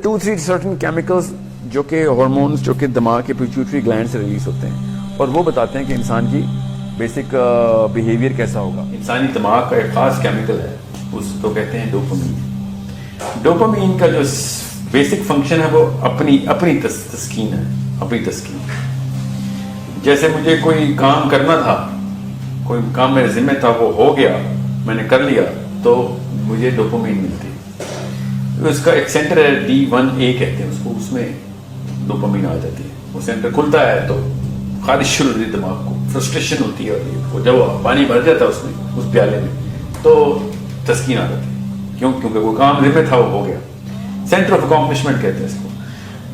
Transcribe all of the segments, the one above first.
2-3 certain chemicals جو کہ hormones جو کہ دماغ کے پیچوٹری گلینڈ سے ریلیز ہوتے ہیں اور وہ بتاتے ہیں کہ انسان کی بیسک بیہیویئر کیسا ہوگا. انسانی دماغ کا ایک خاص کیمیکل ہے, اس کو کہتے ہیں ڈوپامین. ڈوپامین کا جو بیسک فنکشن ہے وہ اپنی تسکین ہے, اپنی تسکین. جیسے مجھے کوئی کام کرنا تھا, کوئی کام میرے ذمہ تھا, وہ ہو گیا, میں نے کر لیا, تو مجھے ڈوپامین ملتی ہے. اس کا ایک سینٹر ہے D1A کہتے ہیں اس کو, اس میں ڈوپامین آ جاتی ہے. وہ سینٹر کھلتا ہے تو خارش شروع ہوتی ہے دماغ کو, فرسٹریشن ہوتی ہے, اور جب پانی بھر جاتا ہے اس میں, اس پیالے میں, تو تسکین آ جاتی ہے. کیونکہ وہ کام ذمہ تھا وہ ہو گیا. سینٹر آف اکامپلشمنٹ کہتے ہیں اس کو.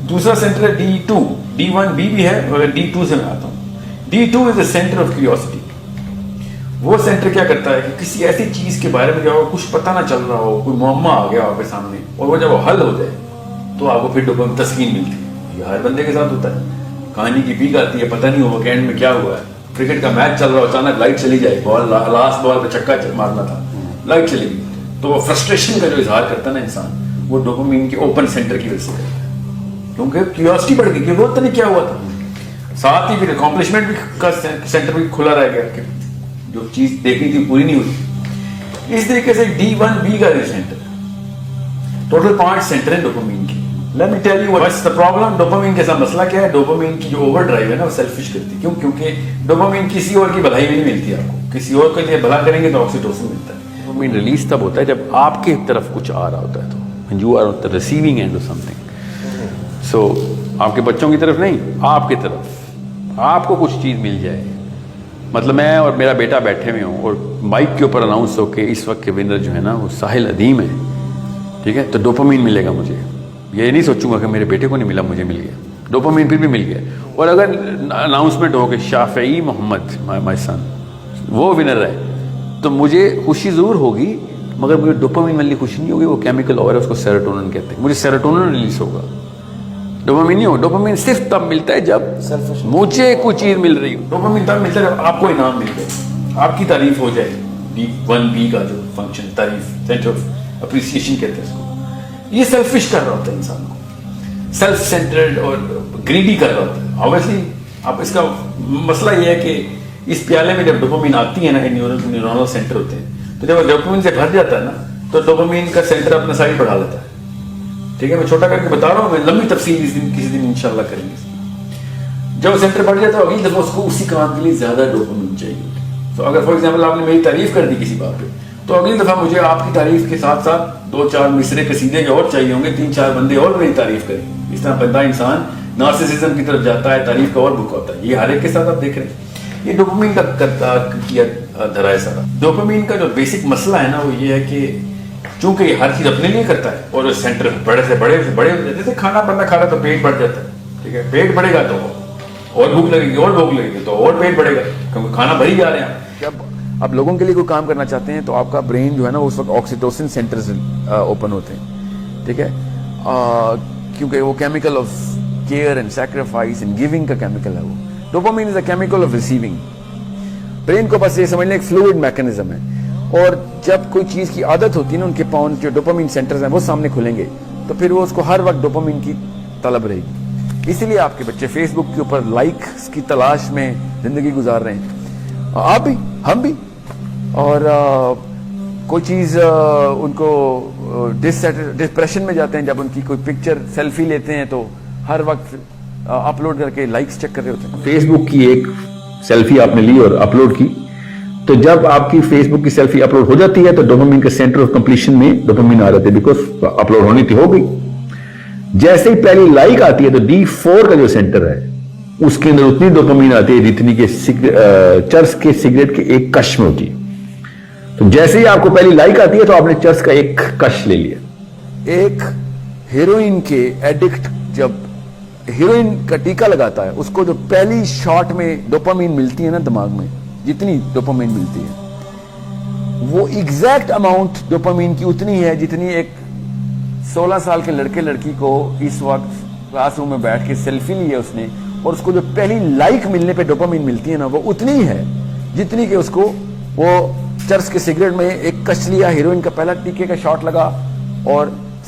دوسرا سینٹر ہے D2. D1B بھی ہے مگر D2 سے میں آتا ہوں. D2 is the centre of curiosity. وہ سینٹر کیا کرتا ہے کہ کسی ایسی چیز کے بارے میں جو کچھ پتہ نہ چل رہا ہو, کوئی معمہ آ گیا آپ کے سامنے, اور وہ جب وہ حل ہو جائے تو آپ کو پھر ڈوپامین تسکین ملتی ہے. یہ ہر بندے کے ساتھ ہوتا ہے. کہانی کی پیک آتی ہے, پتہ نہیں ہو ویکینڈ میں کیا ہوا ہے, کرکٹ کا میچ چل رہا ہو, اچانک لائٹ چلی جائے, بال لاسٹ بال پہ چھکا مارنا تھا, لائٹ چلی گئی, تو وہ فرسٹریشن کا جو اظہار کرتا ہے نا انسان, وہ ڈوپامین کے اوپن سینٹر کی وجہ سے کرتا ہے, کیونکہ کیوریوسٹی بڑھ گئی کہ وہ پتہ نہیں کیا ہوا تھا. ساتھ ہی پھر اکامپلشمنٹ بھی کا سینٹر بھی کھلا رہ گیا کہ جو چیز دیکھنی تھی پوری نہیں ہوئی. اس طریقے سے D1B کا جو سینٹر, ٹوٹل 5 سینٹر ہیں ڈوپامین کی. Let me tell you what's the problem. Dopamine کے ساتھ مسئلہ کیا ہے؟ ڈوپامین کی جو اوور ڈرائیو ہے نا وہ سیلفش کرتی ہے. کیوں؟ کیونکہ ڈوپامین کسی اور کی بھلائی بھی نہیں ملتی آپ کو. کسی اور کے لیے بھلا کریں گے تو آکسیٹوسن ملتا ہے. ڈوپامین ریلیز تب ہوتا ہے جب آپ کی طرف کچھ آ رہا ہوتا ہے, تو when you are on the receiving end of something. So آپ کے بچوں کی طرف نہیں, آپ کی طرف آپ کو کچھ چیز مل جائے. مطلب میں اور میرا بیٹا بیٹھے ہوئے ہوں اور مائک کے اوپر اناؤنس ہو کہ اس وقت کے ونر جو ہے نا وہ ساحل ادیم ہے, ٹھیک ہے, تو ڈوپامین ملے گا مجھے. یہ نہیں سوچوں گا کہ میرے بیٹے کو نہیں ملا, مجھے مل گیا, ڈوپامین پھر بھی مل گیا. اور اگر اناؤنسمنٹ ہو کہ شافعی محمد مائی سن وہ ونر ہے, تو مجھے خوشی ضرور ہوگی مگر مجھے ڈوپامین والی خوشی نہیں ہوگی. وہ کیمیکل اور ہے, اس کو سیروٹونن کہتے ہیں. مجھے سیروٹونن ریلیز ہوگا, ڈوپامین نہیں ہوگا. ڈوپامین صرف تب ملتا ہے جب مجھے کوئی چیز مل رہی ہو. ڈوپامین تب ملتا ہے جب آپ کو انعام مل جائے, آپ کی تعریف ہو جائے. D1B کا جو فنکشن تعریف, سینٹر آف اپریسیشن کہتے ہیں اس کو. یہ سیلفش کر رہا ہوتا ہے انسان کو, سیلف سینٹرڈ اور گریڈی کر رہا ہوتا ہے. آبویسلی اب اس کا مسئلہ یہ ہے کہ اس پیالے میں جب ڈوپامین آتی ہے نا, نیورونل سینٹر ہوتے ہیں, تو جب ڈوپامین سے بھر جاتا ہے نا تو ڈوپامین کا سینٹر اپنا سائڈ بڑھا لیتا ہے. ٹھیک ہے, میں چھوٹا کر کے بتا رہا ہوں, میں لمبی تفصیل کسی دن انشاءاللہ کریں گے. جب سینٹر بڑھ جاتا ہے اگلی دفعہ اس کو اسی کام کے لیے زیادہ ڈوپامین چاہیے. تو اگر فار ایگزامپل آپ نے میری تعریف کر دی کسی بات پہ, تو اگلی دفعہ مجھے آپ کی تعریف کے ساتھ ساتھ 2-4 مصرے قصیدے اور چاہیے ہوں گے, 3-4 بندے اور میری تعریف کریں. اس طرح بندہ انسان نارسسزم کی طرف جاتا ہے, تعریف کا اور بھوکا ہوتا ہے. یہ ہر ایک کے ساتھ آپ دیکھ رہے ہیں. یہ ڈوپامین کا کیا دھرا ہے سارا. ڈوپامین کا جو بیسک مسئلہ ہے نا وہ یہ ہے کہ چونکہ یہ ہر چیز اپنے لیے کرتا ہے اور سینٹر بڑے سے بڑے جیسے کھانا بندہ کھا رہا تو پیٹ بڑھ جاتا ہے. ٹھیک ہے, پیٹ بڑھے گا تو اور بھوک لگے گی, اور بھوک لگے گی تو اور پیٹ بڑھے گا, کیونکہ کھانا بھری جا رہے ہیں. جب اب لوگوں کے لیے کوئی کام کرنا چاہتے ہیں تو آپ کا برین جو ہے نا اس وقت آکسیٹوسن سینٹرز اوپن ہوتے ہیں. ٹھیک ہے, کیونکہ وہ chemical of care and sacrifice and giving کا کیمیکل ہے. وہ dopamine is a chemical of receiving. Brain کو بس یہ سمجھ لیں ایک فلوئڈ میکینزم ہے, اور جب کوئی چیز کی عادت ہوتی ہے نا, ان کے پاؤں جو ڈوپامین سینٹرز ہیں وہ سامنے کھلیں گے, تو پھر وہ اس کو ہر وقت ڈوپامین کی طلب رہے گی. اسی لیے آپ کے بچے فیس بک کے اوپر لائکس کی تلاش میں زندگی گزار رہے ہیں, آپ بھی, ہم بھی. اور کوئی چیز ان کو ڈپریشن میں جاتے ہیں جب ان کی کوئی پکچر سیلفی لیتے ہیں تو ہر وقت اپلوڈ کر کے لائکس چیک کر رہے ہوتے ہیں. فیس بک کی ایک سیلفی آپ نے لی اور اپلوڈ کی, تو جب آپ کی فیس بک کی سیلفی اپلوڈ ہو جاتی ہے تو ڈوپامین کے سینٹر آف کمپلیشن میں ڈوپامین آ جاتے ہیں, بیکاز اپلوڈ ہونی تھی, ہو گئی. جیسے ہی پہلی لائک آتی ہے تو D4 کا جو سینٹر ہے اس کے اندر اتنی ڈوپامین آتی ہے جتنی کہ چرس کے سگریٹ کے ایک کش میں ہوتی ہے. تو جیسے ہی آپ کو پہلی لائک آتی ہے تو آپ نے چرس کا ایک کش لے لیا. ایک ہیروئن کے ایڈکٹ جب ہیروئن کا ٹیکہ لگاتا ہے, اس کو جو پہلی شاٹ میں ڈوپامین ملتی ہے نا دماغ میں, جتنی ڈوپامین ملتی ہے وہ ایگزیکٹ اماؤنٹ ڈوپامین کی اتنی ہے جتنی ایک 16 سال کے لڑکے لڑکی کو اس وقت کلاس روم میں بیٹھ کے سیلفی لی ہے اس نے, اور اس کو جو پہلی لائک ملنے پہ ڈوپامین ملتی ہے نا وہ اتنی ہے جتنی کہ اس کو وہ چرس کے سگریٹ میں ایک کش لیا, ہیروئن کا پہلا ٹیکے کا شاٹ لگا اور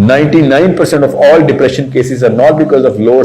99% of all depression cases are not because of lower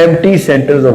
empty centers of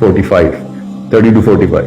45, 30 to 45,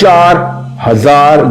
4000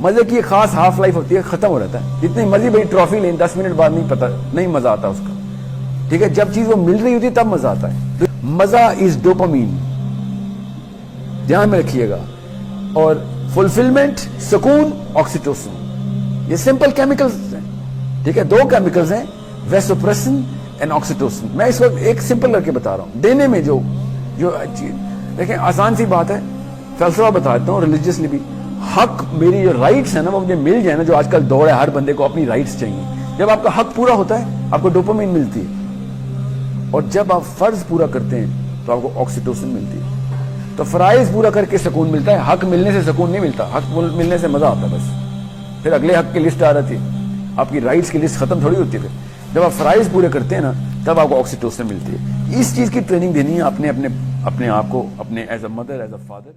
مزے کی ایک خاص ہاف لائف ہوتی ہے, ختم ہو جاتا ہے. جتنی مرضی بڑی ٹرافی لیں 10 منٹ بعد نہیں پتا, نہیں مزہ آتا اس کا. ٹھیک ہے, جب چیز وہ مل رہی ہوتی ہے تب مزہ آتا ہے. مزہ از ڈوپامین, دھیان میں رکھیے گا. اور فلفلمنٹ, سکون, آکسیٹوسن, یہ سمپل کیمیکلز ہیں. ٹھیک ہے, 2 کیمیکلز ہیں, ویسوپریسن اینڈ آکسیٹوسن. میں اس وقت ایک سمپل کر کے بتا رہا ہوں. دینے میں جو دیکھیں آسان سی بات ہے, فلسفہ بتاتا ہوں ریلیجیسلی بھی. حق, میری جو رائٹس ہیں نا وہ مجھے مل جائے نا, جو آج کل دور ہے ہر بندے کو اپنی رائٹس چاہیے. جب آپ کا حق پورا ہوتا ہے آپ کو ڈوپامین ملتی ہے, اور جب آپ فرض پورا کرتے ہیں تو آپ کو آکسیٹوسن ملتی ہے. تو فرائض پورا کر کے سکون ملتا ہے, حق ملنے سے سکون نہیں ملتا. حق ملنے سے مزہ آتا ہے بس, پھر اگلے حق کی لسٹ آ رہی ہے, آپ کی رائٹس کی لسٹ ختم تھوڑی ہوتی ہے. پھر جب آپ فرائض پورے کرتے ہیں نا تب آپ کو آکسیٹوسن ملتی ہے. اس چیز کی ٹریننگ دینی ہے اپنے آپ کو, اپنے as a mother, as a father.